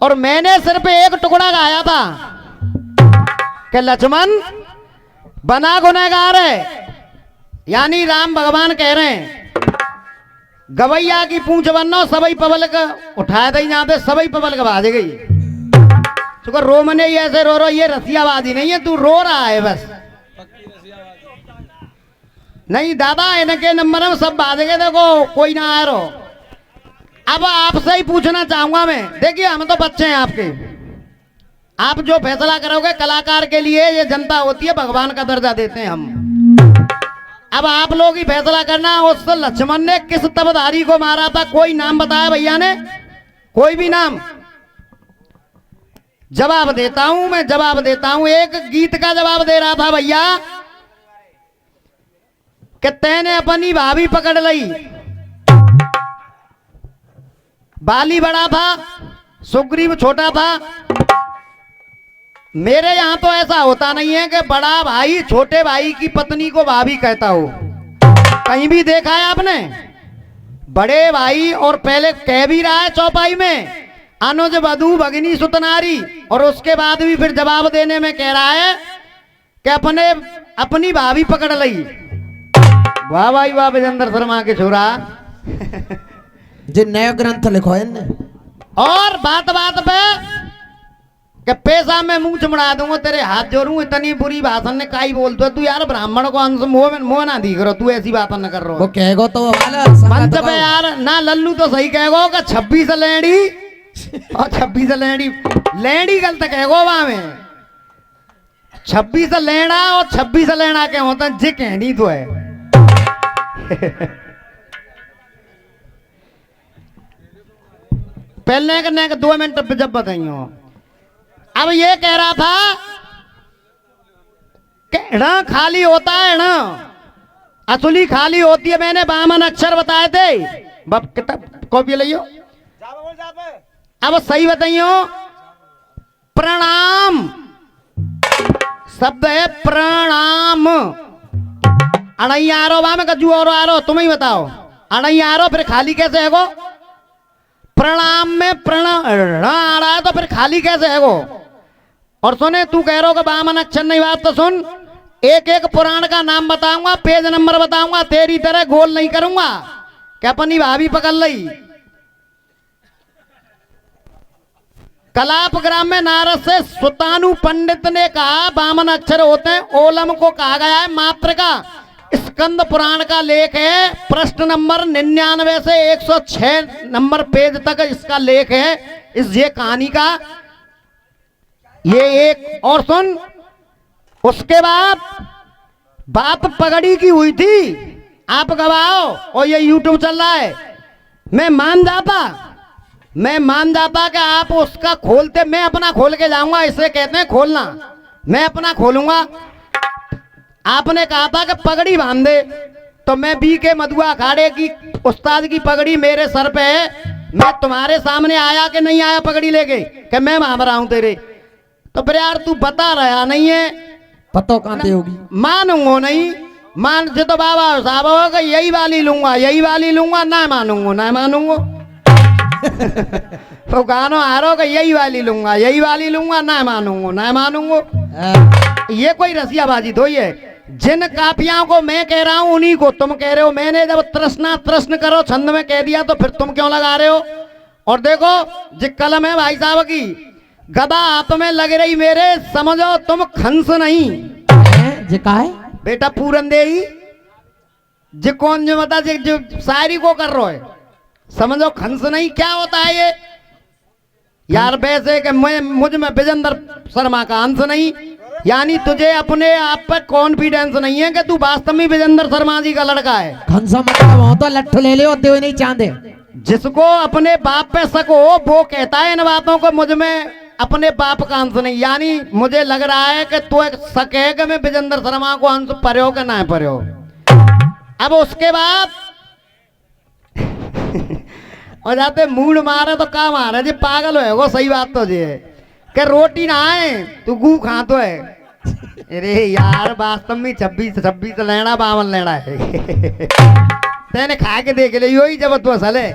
और मैंने सिर्फ एक टुकड़ा गाया था कि लक्ष्मण बना गुनहगार है, यानी राम भगवान कह रहे हैं गवैया की पूंछ बनना सबई पबल का उठाया था यहाँ पे सबई पबल का बाज गई। शुक्र रो मने ऐसे रो ये रसियाबाजी नहीं है, तू रो रहा है बस। नहीं दादा इनके नंबर में सब बाज गए, देखो कोई ना आया रो। अब आपसे ही पूछना चाहूंगा मैं, देखिए हम तो बच्चे हैं आपके, आप जो फैसला करोगे कलाकार के लिए ये जनता होती है, भगवान का दर्जा देते हैं हम। अब आप लोग ही फैसला करना उस लक्ष्मण ने किस तबधारी को मारा था, कोई नाम बताया भैया ने, कोई भी नाम? जवाब देता हूं मैं, जवाब देता हूं। एक गीत का जवाब दे रहा था भैया कि तैने अपनी भाभी पकड़ ली, बाली बड़ा था सुग्रीव छोटा था। मेरे यहां तो ऐसा होता नहीं है कि बड़ा भाई छोटे भाई की पत्नी को भाभी कहता हो, कहीं भी देखा है आपने? बड़े भाई और पहले कह भी रहा है चौपाई में अनुज वधू भगिनी सुतनारी, और उसके बाद भी फिर जवाब देने में कह रहा है कि अपनी भाभी पकड़ ली। वाह भाई वाह विजेंद्र शर्मा के छोरा जो नया ग्रंथ लिखो है ने। और बात बात पे कि पैसा में मुंह चमड़ा दूंगा, तेरे हाथ जोड़ूं, इतनी बुरी भाषण ने काई बोलते तू यार, ब्राह्मण को अंश मुंह ना दिख रहा, तू ऐसी बात न कर रहा। वो कहेगो तो मंच पे यार ना लल्लू तो सही कहेगो कि 26 लेडी और 26 लेडी गलत कहेगो वहां में। 26 लेना और 26 लेना के होता जे कहनी तो है पहले करने के 2 मिनट जब बताइयो। अब ये कह रहा था कि ण खाली होता है, ण असली खाली होती है। मैंने बामन अक्षर बताए थे, कॉपी लियो। अब सही बताइयो, प्रणाम शब्द है प्रणाम। अणई आरो बा में कजू और आरो, तुम ही बताओ। अणई आरो फिर खाली कैसे है गो? प्रणाम में प्रणाम आ रहा है तो फिर खाली कैसे है गो? और सुने तू कह रहा हो कि बामन अक्षर नहीं, बात तो सुन। एक एक पुराण का नाम बताऊंगा, पेज नंबर बताऊंगा, तेरी तरह गोल नहीं करूंगा कि अपनी भाभी पकड़ ली। कलाप ग्राम में नारद से सुतानु पंडित ने कहा बामन अक्षर होते हैं, ओलम को कहा गया है मात्र का। स्कंद पुराण का लेख है, प्रश्न नंबर 99 से 106 नंबर पेज तक इसका लेख है, इस ये कहानी का। ये एक और सुन, उसके बाद बात पगड़ी की हुई थी, आप गवाओ, और ये यूट्यूब चल रहा है। मैं मान जाता कि आप उसका खोलते, मैं अपना खोल के जाऊंगा, इसे कहते हैं खोलना। मैं अपना खोलूंगा। आपने कहा था कि पगड़ी बांध दे, तो मैं बी के मधुआ अखाड़े की उस्ताद की पगड़ी मेरे सर पे है, मैं तुम्हारे सामने आया कि नहीं आया पगड़ी लेके कि मैं बांध रहा हूं तेरे? तो फिर यार तू बता रहा नहीं है, पतो कहां होगी? मानूंगा नहीं, मान से तो बाबा साहब होगा यही वाली लूंगा, ना मानूंगा तो गानो आ रहा होगा यही वाली लूंगा, ना मानूंगा। ये कोई रसियाबाजी थोड़ी है। जिन कापियां को मैं कह रहा हूं उन्हीं को तुम कह रहे हो। मैंने जब तृष्ण करो छंद में कह दिया तो फिर तुम क्यों लगा रहे हो? और देखो जो कलम है भाई साहब की, गदा हाथ में लग रही मेरे, समझो तुम खंस नहीं जे का है बेटा पूरन दे ही जो कौन जो बता जो शायरी को कर रहे है, समझो खंस नहीं। क्या होता है ये यार? वैसे कि मुझ में विजेंद्र शर्मा का अंश नहीं, यानी तुझे अपने आप पर कॉन्फिडेंस नहीं है कि तू वास्तव में विजेंद्र शर्मा जी का लड़का है। खंसा मतलब हो तो लट्ठू ले ले होते हुए नहीं चाहते। जिसको अपने बाप पे शक हो वो कहता है इन बातों को, मुझ में अपने बाप का अंश नहीं। यानी मुझे लग रहा है कि तू एक शक है कि मैं विजेंद्र शर्मा को अंश पर्यो कि ना पर्यो। अब उसके बाद और जाते मूड मारे तो का मारे जी पागल है वो। सही बात तो जी है कि रोटी ना आए तू गू खा तो है। अरे यार वास्तव में 26 लेना 52 लेना है तेने खा के देख ले, यही जब तू असल है।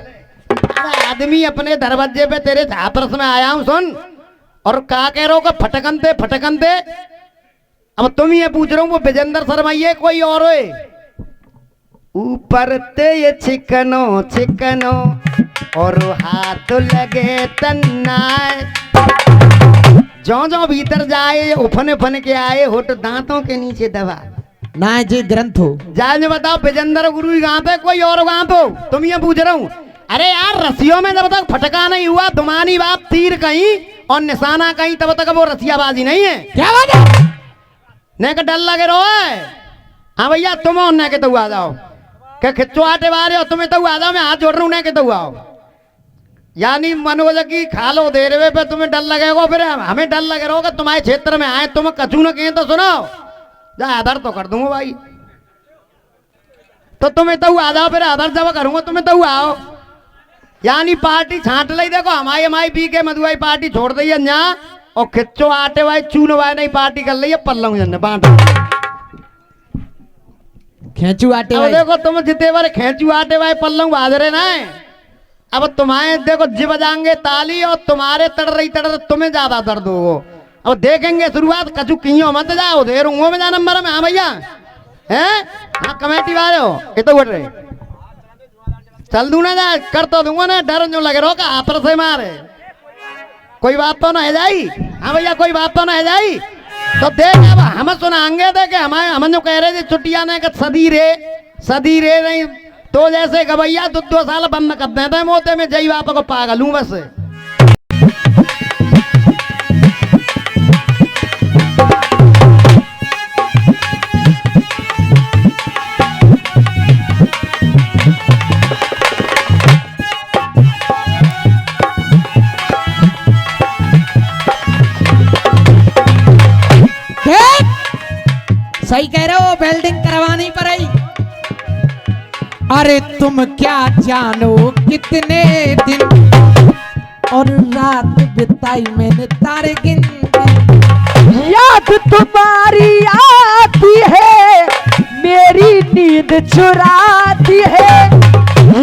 अरे आदमी अपने दरवाजे पे तेरे छात्रस में आया हूं सुन, और क्या कह रहे हो कि फटकनते फटकनते। अब तुम ये पूछ रहे हो वो विजेंद्र शर्मा ये कोई और है? ऊपर ते ये चिकनो चिकनो और हाथ लगे तन्नाए, जो जो भीतर जाए उफन उफन के आए होठ दांतों के नीचे दबा। ना जी ग्रंथ हो जाए बताओ विजेंद्र गुरु ही गाते है कोई और गाते हो? तुम ये पूछ रहा हूँ। अरे यार रस्सियों में जब तक फटका नहीं हुआ दुमानी बात तीर कहीं और निशाना कहीं तब तक वो रसियाबाजी नहीं है। क्या बात है? ने का डर लगे रो है। हाँ भैया तुम उन्हें के तो आ जाओ क्या खिच्चो आटे वाले हो, तुम्हें तो आ जाओ, मैं हाथ जोड़ रहा हूँ उन्हें के तो आओ। यानी मनोज की खालो दे रहे पे तुम्हें डर लगेगा, फिर हमें डर लगे रहोगा तुम्हारे क्षेत्र में आए तुम कचू न कहें तो सुनो जा आधार तो कर दूंगा भाई। तो तुम्हें तो आ जाओ, फिर आधार जब करूंगा तुम्हें तो आओ। यानी पार्टी छांट ली, देखो हमारी पी के मधुआई पार्टी छोड़ दी है यहाँ और खिच्चो आटे भाई चून भाई नहीं पार्टी कर ली है पल्लू जन बांट खेचू आटे अब भाई। देखो तुम जितने बार खेचू आटे भाई पल्लू बाजरे ना है। अब तुम्हारे देखो जी बजाएंगे ताली और तुम्हारे तड़ रही तुम्हें ज्यादा दर्द हो। अब देखेंगे शुरुआत कचू कियो मत जाओ दे रूंगों में जा नंबर में। हाँ भैया हैं हाँ कमेटी वाले हो ये तो उठ रहे चल दूं ना जा कर तो दूंगा ना, डर जो लगे रहो आतर से मारे कोई बात तो ना है जाई। हाँ भैया कोई बात तो ना है जाई। तो देख अब हम सुनाएंगे देखे हमारे हम जो कह रहे थे छुट्टियां ने सदी रे नहीं तो जैसे गवैया 2 साल बंद कर देते मोते में जई बाप को पागल हूं बस। सही कह रहे हो वेल्डिंग करवानी पड़ेगी। अरे तुम क्या जानो कितने दिन और रात बिताई मैंने तारे गिन याद तुम्हारी आती है मेरी नींद चुराती है।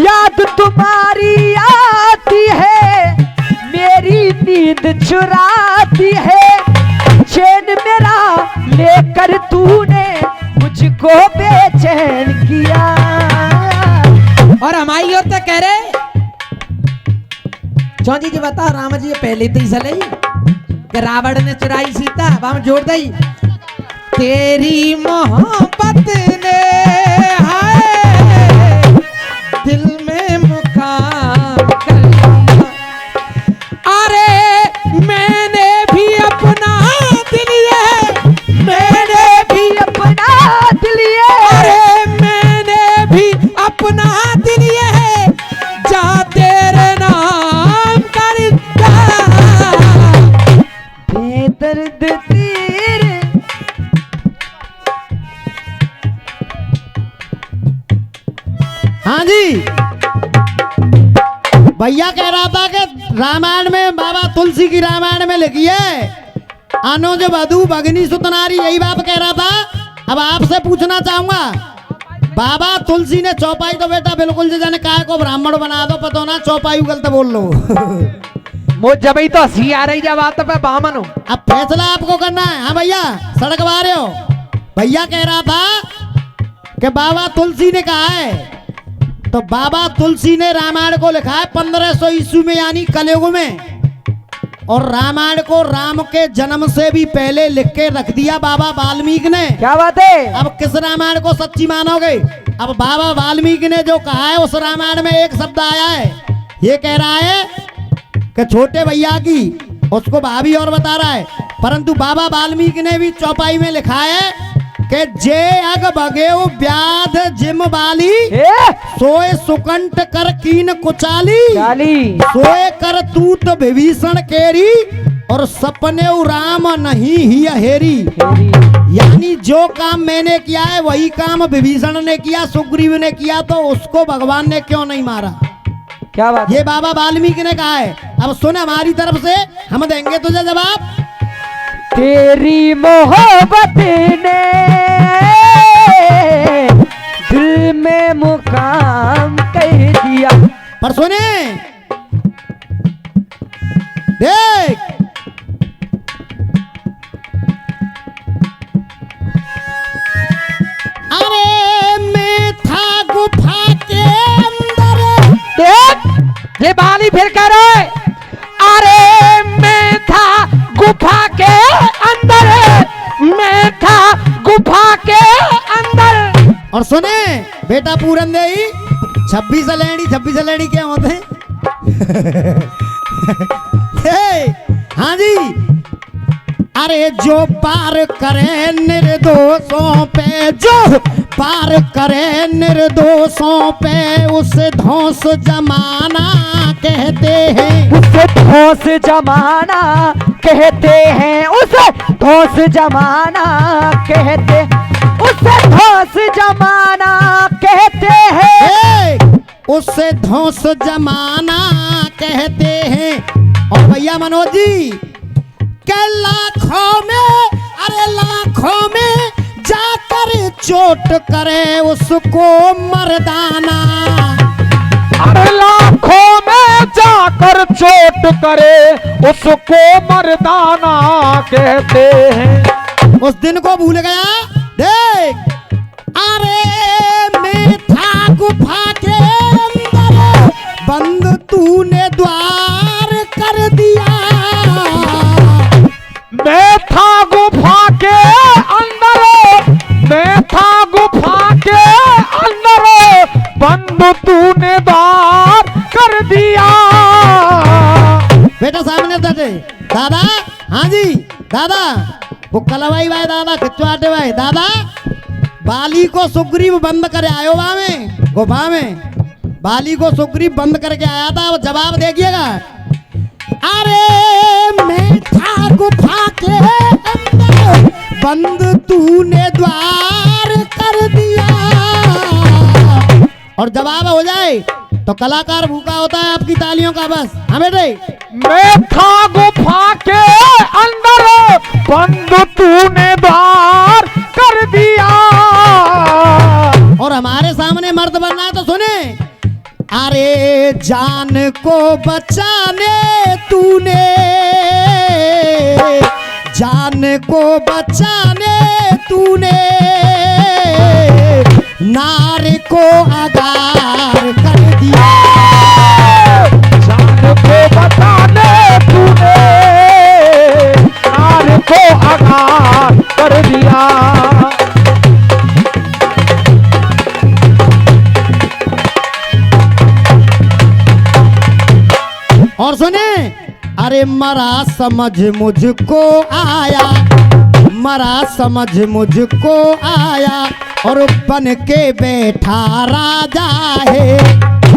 याद तुम्हारी आती है मेरी नींद चुराती है। चैन मेरा लेकर तूने मुझको बेचैन किया। और हमारी ओर तो कह रहे चौंजी जी बता राम जी पहले तो ही सले कि रावण ने चुराई सीता हम जोड़ दई तेरी मोहब्बत ने हाय दिल में मुकाम कर लिया। अरे मैंने भी अपना दिल मैंने भी अपना दिल अरे मैंने भी अपना दिल है जा तेरे नाम करता बेदर्द तेरे। हाँ जी भैया कह रहा था कि रामायण में बाबा तुलसी की रामायण में लिखी है अनुज वधु भगनी सुतनारी, यही बात कह रहा था। अब आपसे पूछना चाहूंगा बाबा तुलसी ने चौपाई तो बेटा बिल्कुल जाने काय को ब्राह्मण बना दो पतो ना चौपाई गलत बोल लो मुझ जब ही तो हंसी आ रही जब बात पे बामन हो। अब फैसला आपको करना है। हाँ भैया सड़क मारे हो। भैया कह रहा था कि बाबा तुलसी ने कहा है तो बाबा तुलसी ने रामायण को लिखा है 1500 ईस्वी में यानी कलयुग में, और रामायण को राम के जन्म से भी पहले लिख के रख दिया बाबा वाल्मीकि ने। क्या बात है? अब किस रामायण को सच्ची मानोगे? अब बाबा वाल्मीकि ने जो कहा है उस रामायण में एक शब्द आया है, ये कह रहा है कि छोटे भैया की, उसको भाभी और बता रहा है, परंतु बाबा वाल्मीकि ने भी चौपाई में लिखा है कि जे अग बगेव व्याध जिम बाली सोए सुकंठ कर कीन कुचाली सोए कर तूत विभीषण केरी और सपने राम नहीं ही हेरी। यानी जो काम मैंने किया है वही काम विभीषण ने किया, सुग्रीव ने किया, तो उसको भगवान ने क्यों नहीं मारा? क्या बात? ये बाबा वाल्मीकि ने कहा है। अब सुन हमारी तरफ से हम देंगे तुझे जवाब। तेरी मोहब्बत ने दिल में मुकाम कर दिया। पर सुने ताली फिर कह रहे अरे मैं था गुफा के अंदर, मैं था गुफा के अंदर। और सुने बेटा पूरन दे 26 लेनी क्या होते हैं? हाँ जी, अरे जो पार करे निर्दोषों पे, जो पार करे निर्दोषों पे, उसे धौंस जमाना कहते हैं, उसे धौंस जमाना कहते हैं, उसे धौंस जमाना कहते, उसे धौंस जमाना कहते हैं, उसे धौंस जमाना कहते हैं। और भैया मनोज जी के लाखों में, अरे लाखों में जाकर चोट करे उसको मर्दाना, अरे लाखों में जाकर चोट करे उसको मर्दाना कहते हैं। उस दिन को भूल गया। देख, अरे मैं था गुफा के अंदर, बंद तूने द्वार कर दिया, मैं था गुफा के अंदर, मैं था गुफा के अंदर, बंद तूने द्वार कर दिया। बेटा सामने दे दादा। हाँ जी दादा, वो कलवाई भाई दादा, खिंचवाटे भाई दादा, बाली को सुग्रीव बंद करे आयो वहां में गुफा में, बाली को सुग्रीव बंद करके आया था। वो जवाब देखिएगा, अरे मैं था गुफा के अंदर, बंद तूने द्वार कर दिया। और जवाब हो जाए तो कलाकार भूखा होता है आपकी तालियों का बस। हाँ बेटे, मैं था गुफा के अंदर, बंद तूने द्वार कर दिया। और हमारे सामने मर्द बनना है तो सुने, अरे जान को बचाने तूने, जान को बचाने तूने, नार को आगार कर दिया, जान को बचाने तूने, नार को आगार कर दिया। और सुने, अरे मरा समझ मुझको आया, मरा समझ मुझको आया, और बन के बैठा राजा है,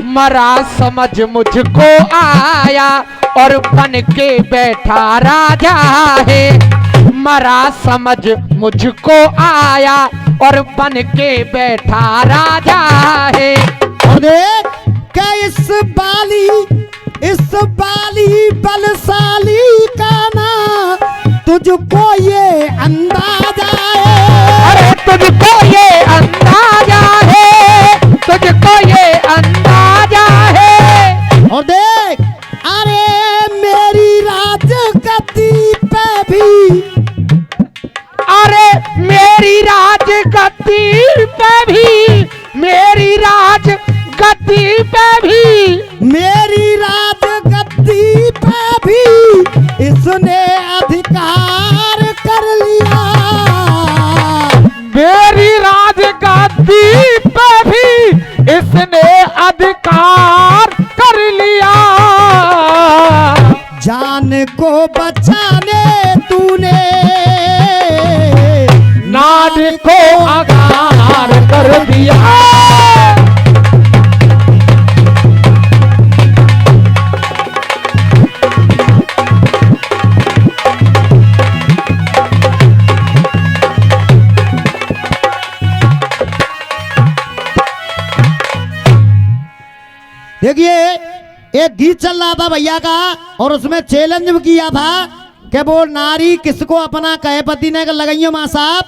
मरा समझ मुझको आया, और बन के बैठा राजा है, मरा समझ मुझको आया, और बन के बैठा राजा है। और देख क्या इस बाली बलशाली का ना तुझको ये अंदाजा है, अरे तुझको ये अंदाजा है, तुझको ये अंदाजा है। और देख, अरे मेरी राजगद्दी पे भी, अरे मेरी राजगद्दी पे भी, मेरी राजगद्दी पे भी, मेरी राजगद्दी पे भी इसने अधिकार कर लिया, मेरी राजगद्दी पे भी इसने अधिकार कर लिया। जान को बचाने तूने, नाद को आगार कर दिया। देखिए एक गीत चल रहा था भैया का, और उसमें चैलेंज भी किया था कि वो नारी किसको अपना कहे पति ने लगाइयो मां साहब।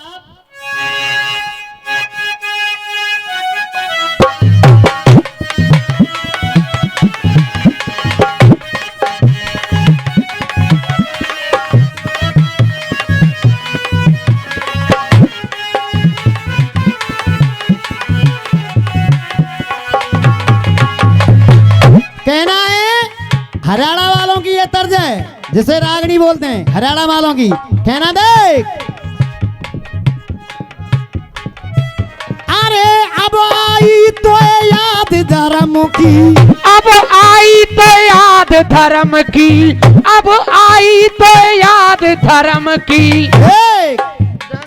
कहना है जिसे रागनी बोलते हैं हरियाणा वालों की। कहना देख, अरे अब आई तो याद धर्म की, अब आई तो याद धर्म की, अब आई तो याद धर्म की। देख,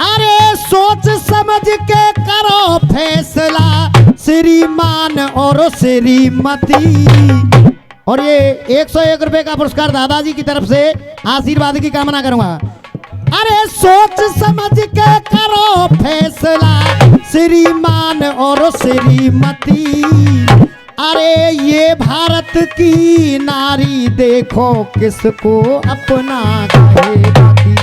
अरे सोच समझ के करो फैसला श्रीमान और श्रीमती। और ये 101 रुपए का पुरस्कार दादाजी की तरफ से आशीर्वाद की कामना करूंगा। अरे सोच समझ के करो फैसला श्रीमान और श्रीमती। अरे ये भारत की नारी देखो किसको अपना कहेगी।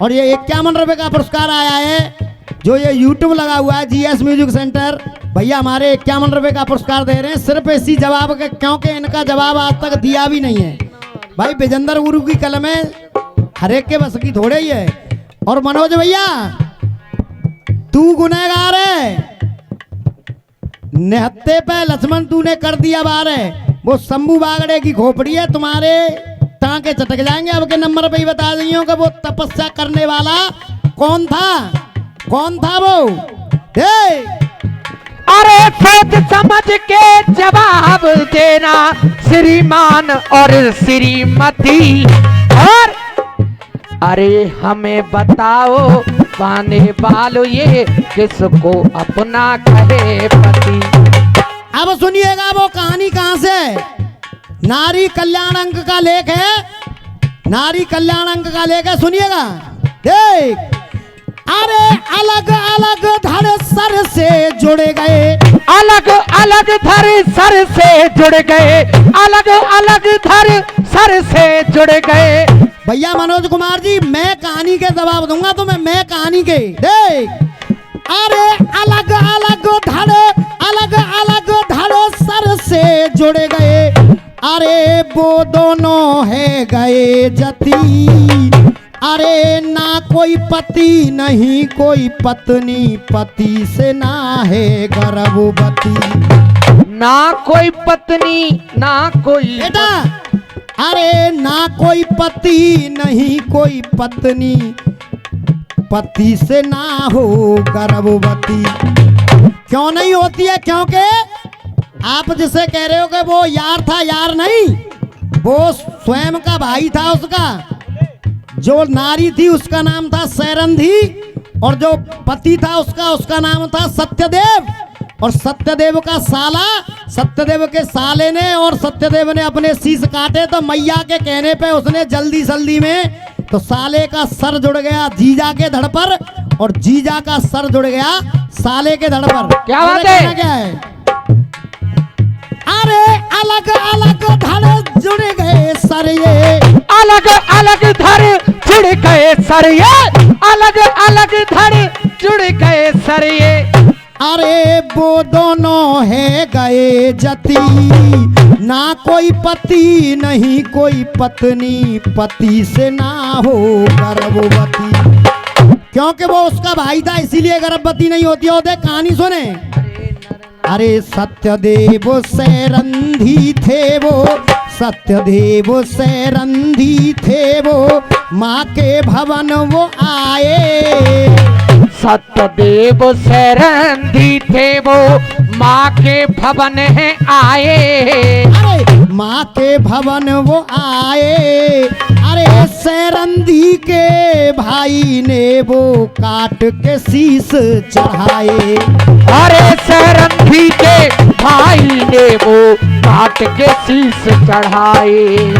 और ये 51 रुपए का पुरस्कार आया है जो ये YouTube लगा हुआ है GS म्यूजिक सेंटर। भैया हमारे 51 रुपए का पुरस्कार दे रहे हैं सिर्फ इसी जवाब के, क्योंकि इनका जवाब आज तक दिया भी नहीं है। भाई विजेंद्र गुरु की कलम है, हर एक के बस की थोड़े ही है। और मनोज भैया तू गुनहगार है, निहत्ते पे लक्ष्मण तूने कर दिया बार है। वो शंभू बागड़े की खोपड़ी है, तुम्हारे टांके चटक जाएंगे। अब के नंबर पे ही बता दी हूँ कि वो तपस्या करने वाला कौन था, कौन था वो। अरे सोच समझ के जवाब देना श्रीमान और श्रीमती। और अरे हमें बताओ पाने वालों ये किसको अपना कहे पति। अब सुनिएगा वो कहानी कहां से है। नारी कल्याण अंक का लेख है, नारी कल्याण अंक का लेख है, सुनिएगा। देख, अरे अलग अलग धड़ सर से जुड़े गए, अलग अलग धर सर से जुड़ गए, अलग अलग धर सर से जुड़ गए। भैया मनोज कुमार जी मैं कहानी के जवाब दूंगा तुम्हें, मैं कहानी के। देख, अरे अलग अलग धड़ सर से जुड़े गए, अरे वो दोनों है गए जती। अरे ना कोई पति नहीं कोई पत्नी, पति से ना है गर्भवती। ना कोई पत्नी ना कोई बेटा, अरे ना कोई पति नहीं कोई पत्नी, पति से ना हो गर्भवती। क्यों नहीं होती है? क्योंकि आप जिसे कह रहे हो कि वो यार था, यार नहीं, वो स्वयं का भाई था उसका। जो नारी थी उसका नाम था सैरंधी, और जो पति था उसका नाम था सत्यदेव। और सत्यदेव का साला, सत्यदेव के साले ने और सत्यदेव ने अपने शीश काटे, तो मैया के कहने पे उसने जल्दी जल्दी में तो साले का सर जुड़ गया जीजा के धड़ पर, और जीजा का सर जुड़ गया साले के धड़ पर। क्या बात है? क्या है? अरे अलग अलग धड़ जुड़ गए सर ये, अलग अलग धर जुड़ गए सर ये, अलग अलग धर जुड़ गए सर ये। अरे वो दोनों है गए जती, ना कोई पति नहीं कोई पत्नी, पति से ना हो गर्भवती। क्योंकि वो उसका भाई था इसीलिए गर्भवती नहीं होती। और देख कहानी सुने। अरे सत्यदेव सैरंधी थे वो, सत्यदेव सैरंधी थे वो, माँ के भवन वो आए। सत्यदेव सैरंधी थे वो, माँ के भवन है आए। अरे माँ के भवन वो आए। अरे सैरंधी के भाई ने वो काट के शीश चढ़ाए। अरे सैरंधी के भाई ने वो काट के शीश चढ़ाए।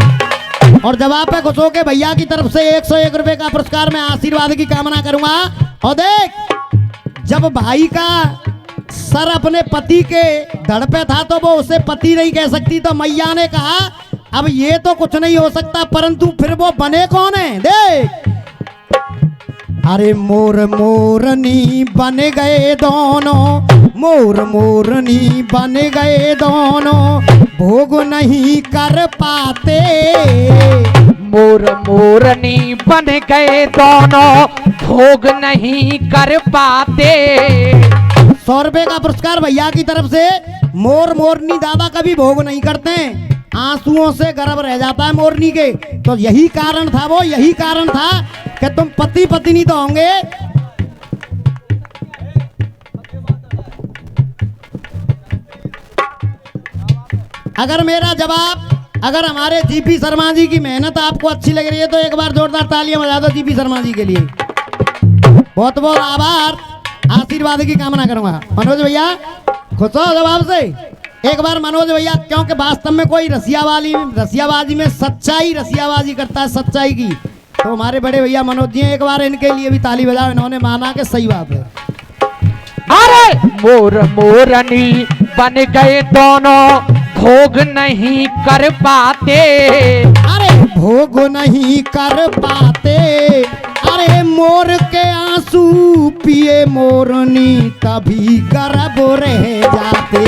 और जवाब पे खुश होके भैया की तरफ से 101 रुपए का पुरस्कार में आशीर्वाद की कामना करूंगा। और देख, जब भाई का सर अपने पति के धड़ पे था तो वो उसे पति नहीं कह सकती, तो मैया ने कहा अब ये तो कुछ नहीं हो सकता, परंतु फिर वो बने कौन है? देख, अरे मोर मोरनी बन गए दोनों, मोर मोरनी बन गए दोनों, भोग नहीं कर पाते। मोर मोरनी बन गए दोनों, भोग नहीं कर पाते। 100 रुपए का पुरस्कार भैया की तरफ से। मोर मोरनी दादा कभी भोग नहीं करते हैं, आंसुओं से गर्भ रह जाता है मोरनी के। तो यही कारण था, वो यही कारण था कि तुम पति पत्नी तो होंगे, अगर मेरा जवाब, अगर हमारे जीपी शर्मा जी की मेहनत आपको अच्छी लग रही है तो एक बार जोरदार तालियां बजा दो जीपी शर्मा जी के लिए। बहुत बहुत आभार, आशीर्वाद की कामना करूंगा। मनोज भैया खुश हो जवाब से? एक बार मनोज भैया, क्योंकि वास्तव में कोई रसियाबाजी में सच्चाई, रसियाबाजी करता है सच्चाई की, तो हमारे बड़े भैया मनोज जी एक बार इनके लिए भी ताली बजाओ, इन्होंने माना कि सही बात है। अरे मोर मोरनी बन गए दोनों, भोग नहीं कर पाते। अरे भोग नहीं कर पाते, अरे मोर के आंसू पिए मोरनी तभी गर्भ रह जाते।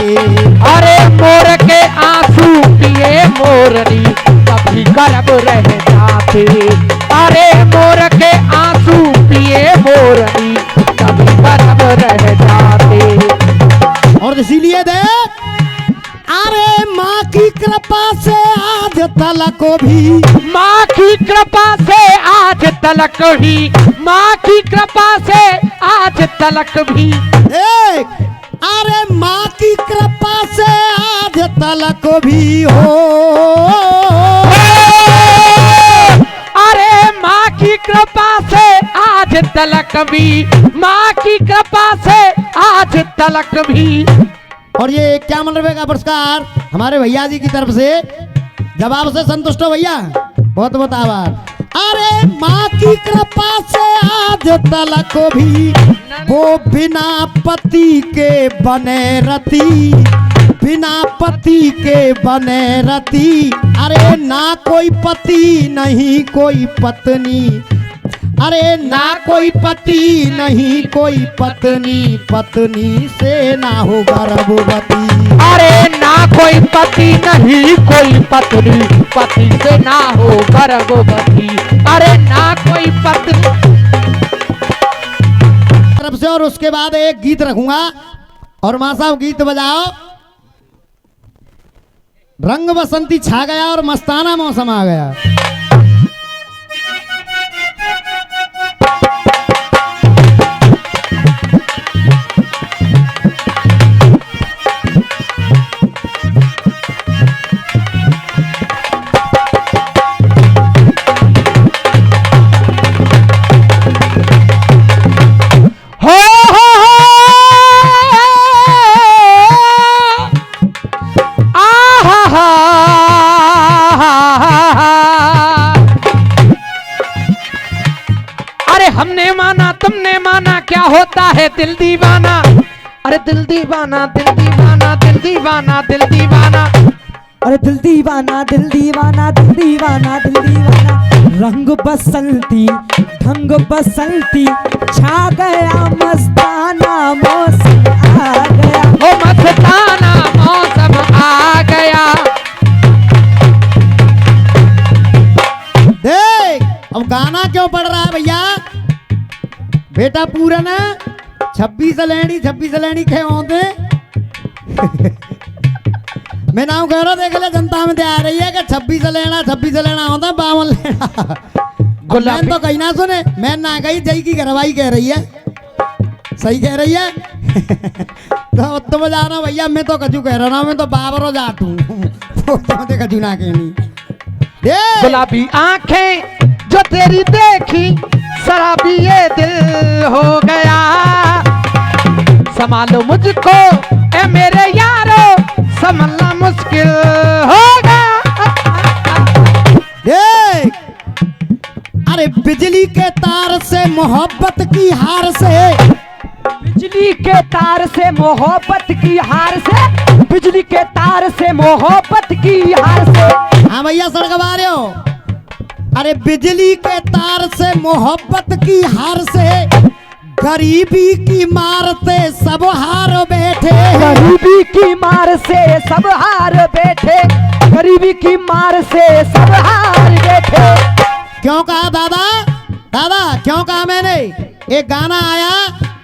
अरे मोर के आंसू पिए मोरनी तभी गर्भ रह जाते। अरे मोर के आंसू पिए मोरनी तभी गर्भ रह जाते। और इसीलिए दे, अरे माँ की कृपा से आज तलक भी, माँ की कृपा से आज तलक भी, माँ की कृपा से आज तलक भी। अरे माँ की कृपा से आज तलक भी हो, अरे माँ की कृपा से आज तलक भी, माँ की कृपा से आज तलक भी। और ये क्या मन रहे का पुरस्कार हमारे भैया जी की तरफ से, जवाब से संतुष्ट हो भैया, बहुत बहुत आभार। अरे माँ की कृपा से आज तलक भी वो बिना पति के बने रती, बिना पति के बने रती। अरे ना कोई पति नहीं कोई पत्नी, अरे ना कोई पति नहीं कोई पत्नी, पत्नी से ना हो गर्भवती। अरे ना कोई पति नहीं कोई पत्नी, पति से ना हो गर्भवती। अरे ना कोई पत्नी तरफ से। और उसके बाद एक गीत रखूंगा, और मां साहब गीत बजाओ। रंग बसंती छा गया और मस्ताना मौसम आ गया। हमने माना तुमने माना क्या होता है दिल दीवाना। अरे दिल दीवाना दिल दीवाना दिल दीवाना दिल दीवाना, अरे दिल दीवाना दिल दीवाना दिल दीवाना दिल दीवाना। रंग बसंती ढंग बसंती छा गया, मस्ताना मौसम आ गया। ओ मस्ताना मौसम आ गया। देख अब गाना क्यों पड़ रहा है भैया? बेटा पूरा ना 26 लेनी खे होते मैं नाम कह रहा देख ले, जनता में आ रही है कि 26 लेना होता 52 लेना। मैं तो कहीं ना सुने, मैं ना कही जई की घरवाई कह रही है, सही कह रही है। तो तुम जाना भैया, मैं तो कचू कह रहा हूँ, मैं तो बाबरो जाट हूँ। तो कचू ना कहनी। गुलाबी आंखें जो तेरी देखी, शराबी ये दिल हो गया। संभालो मुझको ए मेरे यारो, संभलना मुश्किल हो गया। अरे बिजली के तार से मोहब्बत की हार से, बिजली के तार से मोहब्बत की हार से, बिजली के तार से मोहब्बत की हार से। हाँ भैया सड़कवा रहे हो। अरे बिजली के तार से मोहब्बत की हार से, गरीबी की मार से सब हार बैठे। गरीबी की मार से सब हार बैठे, गरीबी की मार से सब हार बैठे। क्यों कहा दादा? दादा क्यों कहा मैंने? एक गाना आया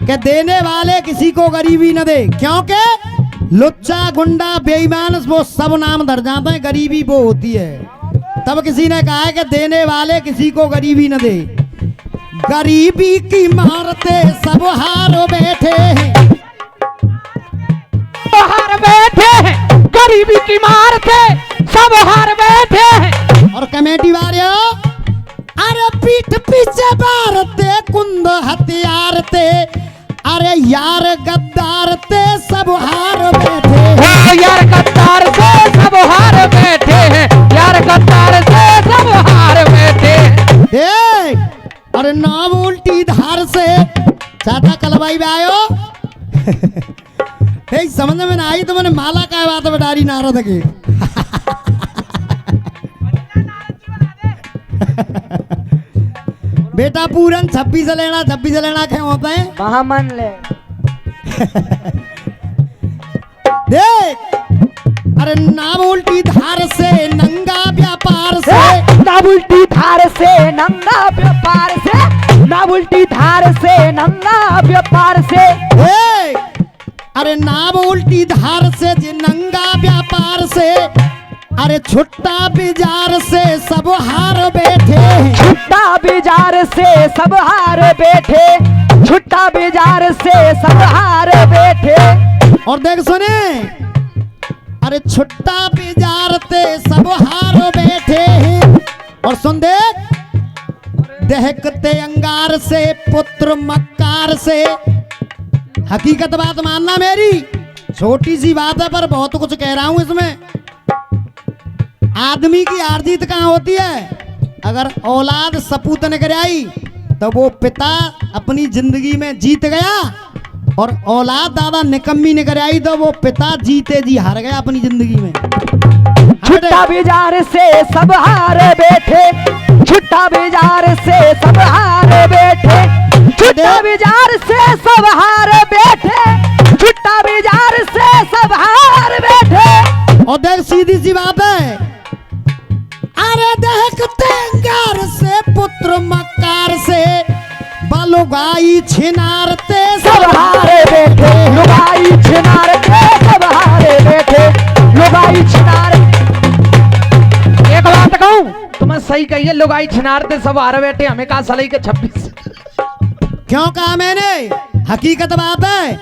कि देने वाले किसी को गरीबी न दे, क्योंकि लुच्चा गुंडा बेईमान वो सब नाम धर जाते हैं, गरीबी वो होती है। तब किसी ने कहा है कि देने वाले किसी को गरीबी न दे। गरीबी की मारते सब हार बैठे हैं, हार बैठे हैं, गरीबी की मार थे सब हार बैठे हैं। और कमेटी वाले अरे पीठ पीछे मारते कुंद हथियार थे, अरे यार गद्दार थे सब हार बैठे हैं। यार गद्दार से सब हार बैठे हैं, यार गद्दार से सब हार बैठे हैं। देख अरे नाम उल्टी धार से चाचा कलबाई में आयो ठीक समझ में ना आई तो मैंने माला का बात बटारी नारद के बेटा पूरन 26 लेना क्या होता है महामन ले देख अरे नाम उल्टी धार से नंगा व्यापार से, ना उल्टी धार से नंगा व्यापार से, ना उल्टी धार से नंगा व्यापार से। ए, अरे नाम उल्टी धार से जे नंगा व्यापार से, अरे छुट्टा बाजार से सब हार बैठे हैं। छुट्टा बाजार से सब हार बैठे, छुट्टा बाजार से सब हार बैठे। और देख सुने अरे छुट्टा बाजार से सब हार बैठे हैं। और सुन देख दहकते अंगार से पुत्र मक्कार से, हकीकत बात मानना मेरी, छोटी सी बात है पर बहुत कुछ कह रहा हूं इसमें। आदमी की आर्जित कहाँ होती है? अगर औलाद सपूत न कराई तो वो पिता अपनी जिंदगी में जीत गया, और औलाद दादा निकम्मी न कराई तो वो पिता जीते जी हार गया अपनी जिंदगी में। छुट्टा बाजार से सब हार बैठे, छुट्टा बाजार से सब हार बैठे, छुट्टा बाजार से सब हार बैठे, छुट्टा बाजार से सब हार बैठे। और देख सीधी सी बात है, अरे दहकते अंगार से पुत्र मक्कार से, बलुगाई छिनारते सब हारे बैठे, लुगाई छिनारते सब हारे बैठे, लुगाई छिनार। एक बात कहूं तुम्हें सही कहिए, लुगाई छिनारते सब हार बैठे, हमें कहा सलाई के 26। क्यों कहा मैंने? हकीकत बात है,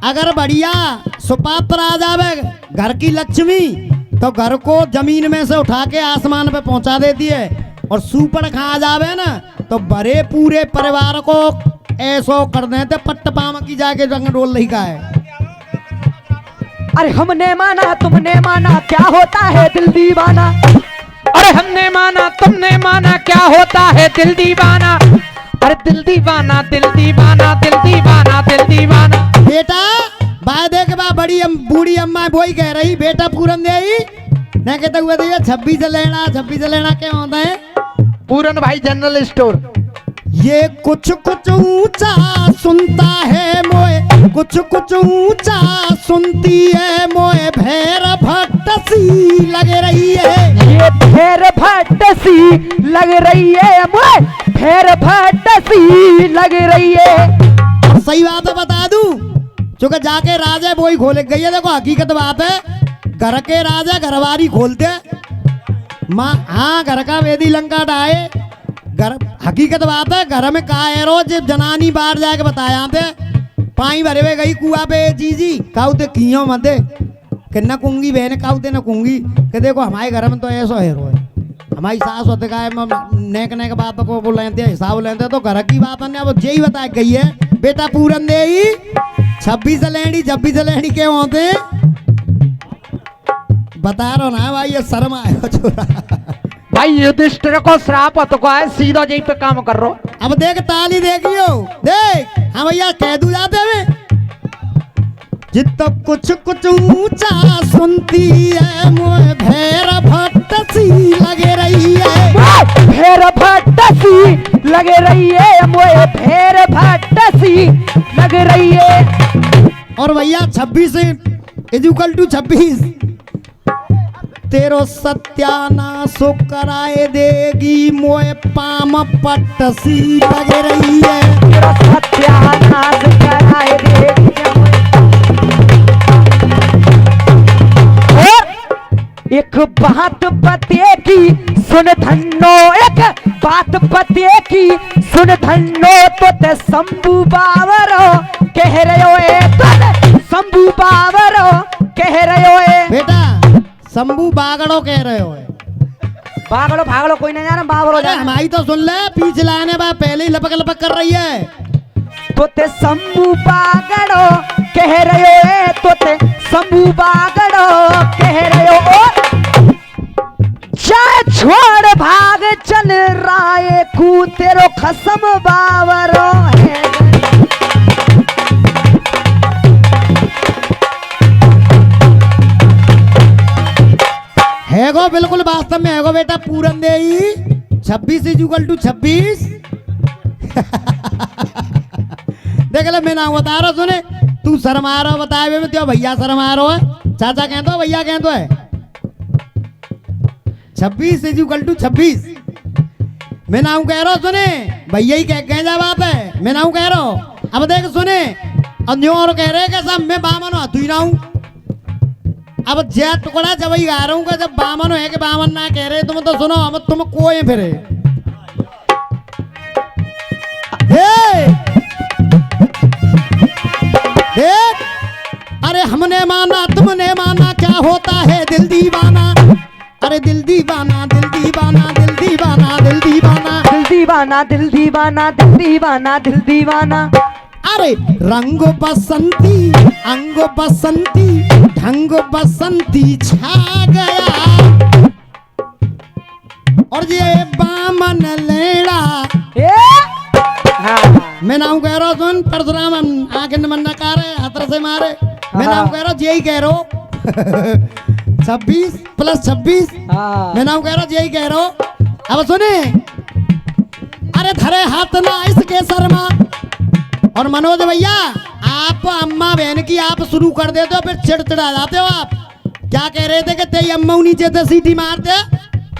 अगर बढ़िया सुपात्र आ जावे घर की लक्ष्मी तो घर को जमीन में से उठा के आसमान पे पहुंचा देती है, और सुपड़ खा जावे ना तो बड़े पूरे परिवार को ऐसो कर देते पट्ट पाम की जाके रंग डोल नहीं का है। अरे हमने माना तुमने माना क्या होता है दिल दीवाना, अरे हमने माना तुमने माना क्या होता है दिल दीवाना, अरे दिल दीवाना दिल दीवाना दिल दीवाना दिल दीवाना। बेटा बाय देख बा बड़ी बूढ़ी अम्मा बोई कह रही बेटा पूरन दे न कहते हुए तो 26 लेना क्या होता है? पूरन भाई जनरल स्टोर। ये कुछ कुछ ऊंचा सुनता है मोए, कुछ कुछ ऊंचा सुनती है मोए, भैर भट्ट सी लग रही है। ये भैर भट्ट सी लग रही है मोए, भैर भट्ट सी लग रही है। और सही बात है बता दूं, चूंकि जाके राजा बोई खोल गई है। देखो हकीकत बात है, घर के राजा घरवारी खोलते माँ, हाँ घर का वेदी लंका डाए घर। हकीकत बात है घर में का है रोज जनानी बाहर जाके बताया थे, पाई भरे हुए गई कुआ पे जी काउते कियो मत दे कि न कुंगी बहन काउते न कुंगी कि देखो हमारे घर में तो ऐसा है रोज हमारी सास होते का नेक नेक बात को वो लेते हिसाब लेते, तो घर की बात है अब यही बता गई है बेटा पूरन दे 26 लेनी के होते बता रहा ना भाई, ये शर्म आया छोरा। भाई युधिष्ठिर को श्राप तो को है, सीधा यहीं पे काम कर रो। अब देख ताली देखियो, देख हाँ भैया कह दू जाते में जित कुछ कुछ ऊंचा सुनती है मोए, भैर भट्ट सी लगे रही है। भैर भट्ट सी लगे रही है मोए, भैर भट्ट सी लग रही है। और भैया 26 इक्वल टू 26 तेरो सत्यानाश कराए देगी मोए, पाम पट्ट सी लग रही है। तेरा सत्यानाश कराए देगी मोए। एक बात पते की सुन धन्नो, एक बात पते की सुन धन्नो, तो ते शंभू बावरो कह रहे हो ए, तो ते शंभू बावरो कह रहे हो ए। बेटा शंभू बागड़ो कह रहे हो। भागड़ो भागड़ो कोई नहीं जाना, बावरो अरे जाना। हमारी तो सुन ले, पीछे लाने बा पहले ही लपक लपक कर रही है। तो ते शंभू बागड़ो कह रहे हो ए, तो ते शंभू बागड़ो कह रहे हो। जा छोड़ भाग चल राय कू तेरो खसम बावरो है। हैगो बिल्कुल वास्तव में हैगो बेटा पूरन दे 26 = 26। देख ले मैं ना बता रहा, सुने तू शर्मा रहा बताए में, तो भैया शर्मा रहा है, चाचा कह दो भैया कह दो है। 26 = 26 मैं नाम कह रहा हूँ, सुने भैया ही कह जा बात है, मैं नाम कह रहा हूँ। अब देख सुने अन्यों और कह रहे कि सब मैं बामन हूँ, तू ही ना हूँ। अब जय टुकड़ा जब ही गा रहा हूँ, जब बामन है कि बामन ना कह रहे तुम तो सुनो, हम तुम कोई फिरे देख। अरे हमने माना तुमने माना, क्या होता है दिल दीवाना। अरे दिल दीवाना दिल दीवाना दिल दीवाना दिल दीवाना दिल दीवाना दिल दीवाना दिल दीवाना दिल दीवाना। अरे रंग बसंती अंग बसंती ढंग बसंती छा गया, और ये बामन लेड़ा। मैं नाम कह रहा हूँ, सुन परशुराम आगे मन नकार है, हाथ से मारे। मैं नाम कह रहा हूँ, यही कह रहा हूँ 26 + 26। मैं नाम कह रहा हूँ, यही कह रहा हूँ। अब सुने अरे धरे हाथ ना इसके शर्मा। और मनोज भैया आप अम्मा बहन की आप शुरू कर देते हो, फिर चिड़चिड़ा जाते हो आप। क्या कह रहे थे कि तेरी अम्मा नीचे से सीटी मारते,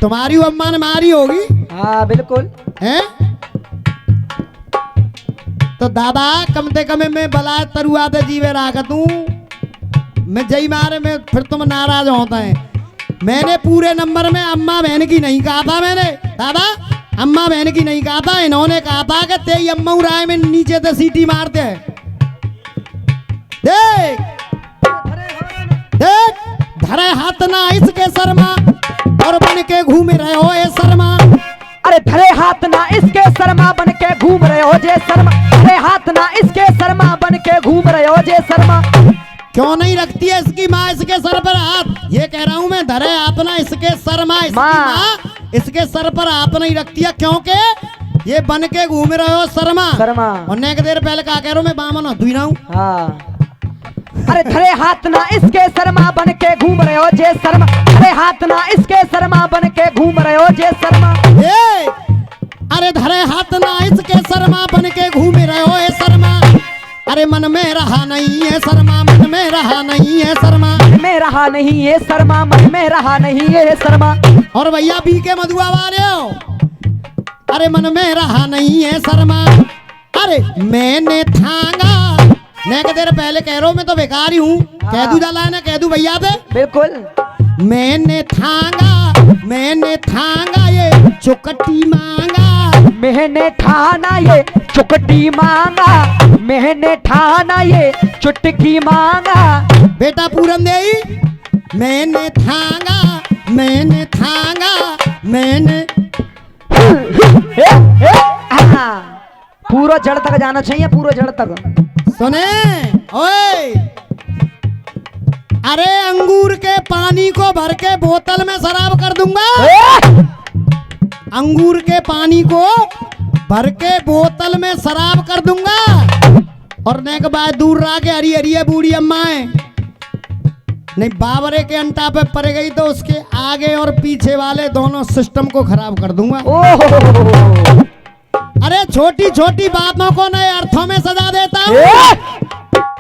तुम्हारी अम्मा ने मारी होगी। हाँ बिल्कुल हैं? तो दादा कम से कम मैं बलाय तरुआ दे जीवे राखत हूँ, मैं जई मारे में फिर तुम नाराज होता है। मैंने पूरे नंबर में अम्मा बहन की नहीं कहा था, मैंने दादा अम्मा बहन की नहीं कहा था, इन्होंने कहा था कि तेरी अम्मा राय में नीचे से सीटी मारते हैं। देख देख धरे हाथ ना इसके शर्मा, और बन के घूम रहे हो ए शर्मा। अरे धरे हाथ ना इसके शर्मा बन के घूम रहे हो जे शर्मा। धरे हाथ ना इसके शर्मा बन के घूम रहे हो जे शर्मा। क्यों नहीं रखती है इसकी माँ इसके सर पर हाथ? ये कह रहा हूँ मैं, धरे हाथ ना इसके शर्मा, इसकी माँ इसके सर पर हाथ नहीं रखती है, क्योंकि ये बन के घूम रहे हो शर्मा। शर्मा और नेक देर पहले कहा कह रहा हूँ मैं बामन हूँ, तू ही ना हूँ। हाँ। अरे धरे हाथ ना इसके शर्मा बन के घूम रहे हो जे शर्मा। धरे हाथ ना इसके शर्मा बन के घूम रहे हो जे शर्मा। अरे धरे हाथ ना इसके शर्मा बन के घूम रहे हो ए शर्मा। अरे मन में रहा नहीं है शर्मा, मन में रहा नहीं है शर्मा, मन में रहा नहीं है शर्मा, मन में रहा नहीं है शर्मा। और भैया बी के मधुआ वाले हो, अरे मन में रहा नहीं है शर्मा। अरे मैंने थांगा, नेक देर पहले कह रहा हूँ मैं तो बेकारी हूँ, कह दूं जाला ना कह दूं भैया पे बिल्कुल। मैंने थांगा ये चुकटी मांगा। मैंने ठाना ये चुटकी मांगा, मैंने ठाना ये चुटकी मांगा। बेटा पूरन दे मैंने थांगा मैंने पूरा जड़ तक जाना चाहिए, पूरा जड़ तक। सुने ओए, अरे अंगूर के पानी को भर के बोतल में शराब कर दूंगा। अंगूर के पानी को भर के बोतल में शराब कर दूंगा। और ने के बाद दूर रहा के हरी हरी बूढ़ी अम्मा है, नहीं बाबरे के अंटा पे पड़ गई तो उसके आगे और पीछे वाले दोनों सिस्टम को खराब कर दूंगा। अरे छोटी छोटी बातों को नए अर्थों में सजा देता हूँ।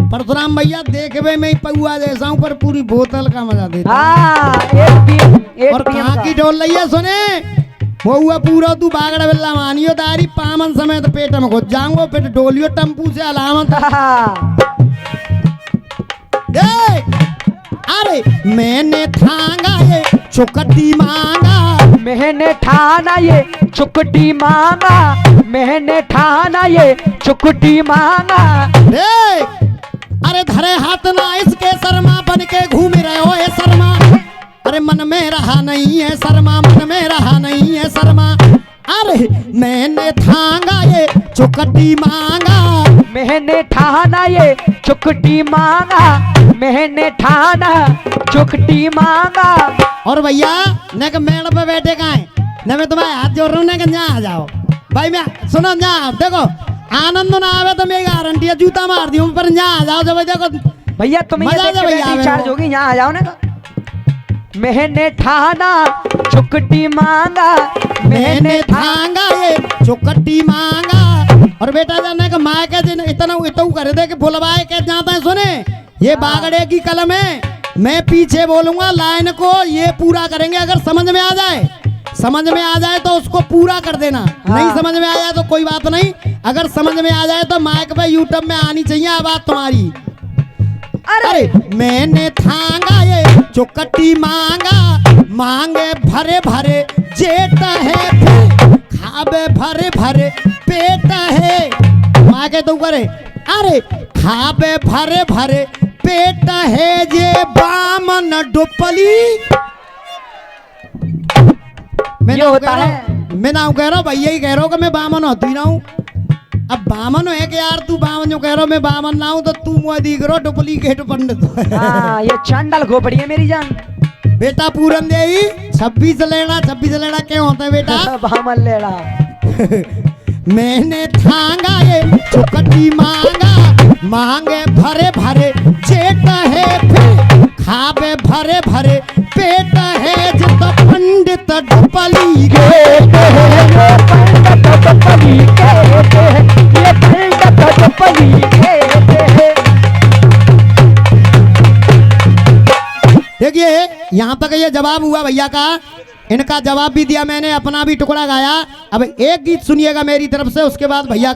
परशुराम भैया देखवे में ही पौआ जैसा हूँ, पर पूरी बोतल का मजा देता हूँ। और कहाँ की डोल रही है सुने, वो हुआ पूरा तू बागड़ा बिल्ला मानियो दारी पामन समय तो पेट में घुस जाऊंगा, फिर डोलियो टम्पू से अलामत। देख अरे मैंने थांगा ये चुकटी मांगा। मैंने ठाना ये चुकटी मांगा, मैंने ठाना ये चुकटी मांगा। देख अरे धरे हाथ ना इसके शर्मा बन के घूम रहे हो ये शर्मा। अरे मन में रहा नहीं है शर्मा, मन में रहा नहीं है शर्मा। अरे मैंने ठांगा ये चुकटी मांगा, मैंने ठाना ये चुकटी मांगा, मैंने ठाना चुकटी मांगा। और भैया ने के मेड़ पे बैठे कहाँ है न, मैं तुम्हारे हाथ जोड़ रहा हूँ ना कि यहाँ आ जाओ भाई। मैं सुनो यहाँ देखो, आनंद ना आवे तो मेरी गारंटी है जूता मार दी पर यहाँ आ जाओ। जब देखो भैया तुम्हें मजा ये देख आ के जाए बैटरी भैया, चार्ज होगी, यहाँ आ जाओ ना। मैंने ठाना चुकटी मांगा, मैंने ठांगा ये चुकटी मांगा। और बेटा जाने का माँ के दिन इतना इतना कर दे कि भुलवाए के जाता है। सुने ये बागड़े की कलम है, मैं पीछे बोलूंगा लाइन को ये पूरा करेंगे। अगर समझ में आ जाए, समझ में आ जाए तो उसको पूरा कर देना। नहीं समझ में आ जाए तो कोई बात नहीं, अगर समझ में आ जाए तो माइक पे यूट्यूब में आनी चाहिए आवाज तुम्हारी। अरे मैंने ठांगा ये चुकटी मांगा, मांगे भरे भरे जेट है, फिर खाबे भरे भरे पेट है। माँ के तो करे अरे खाबे भरे भरे पेट है जे बामन डुपली। ये होता है। मैं ना कह रहा हूँ भैया ही कह रहा हूँ कि मैं बामन होती ना हूँ। अब बामन है कि यार तू बामन जो कह रहा हूँ मैं बामन ना हूँ तो तू मुँह दिख रहा डुप्लीकेट पंडित। हाँ ये चांडल खोपड़ी है मेरी जान। बेटा पूरन दे 26 लेना क्यों होता है बेटा? बामन लेना। मैंने ठांगा ये चुकटी मांगा, मांगे भरे भरे जेट है, फिर खाबे भरे भरे पेट है। जित पंडित डुपली देखिए यहाँ तक ये जवाब हुआ भैया का, इनका जवाब भी दिया मैंने, अपना भी टुकड़ा गाया। अब एक गीत सुनिएगा मेरी तरफ से, उसके बाद भैया